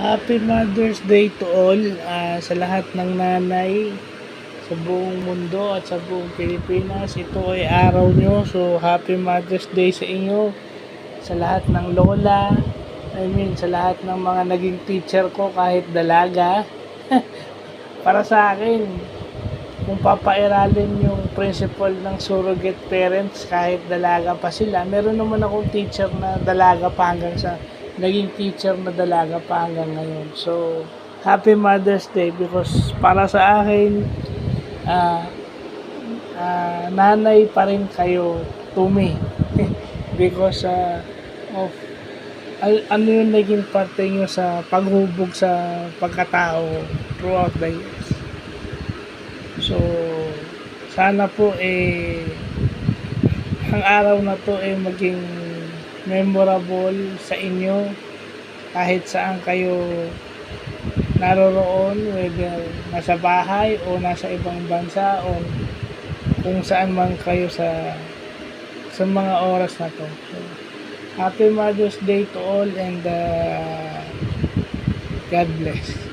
Happy Mother's Day to all, sa lahat ng nanay sa buong mundo at sa buong Pilipinas. Ito ay araw nyo. So, Happy Mother's Day sa inyo. Sa lahat ng lola, sa lahat ng mga naging teacher ko kahit dalaga. Para sa akin, kung papairalin yung principle ng surrogate parents kahit dalaga pa sila, meron naman akong teacher na dalaga pa hanggang sa naging teacher na dalaga pa hanggang ngayon. So, Happy Mother's Day because para sa akin, nanay pa rin kayo to me. Because of ano yung naging parte nyo sa paghubog sa pagkatao throughout the years. So, sana po ang araw na to maging memorable sa inyo kahit saan kayo naroroon, whether nasa bahay o nasa ibang bansa o kung saan man kayo sa mga oras na to. So, Happy Mother's Day to all and God bless.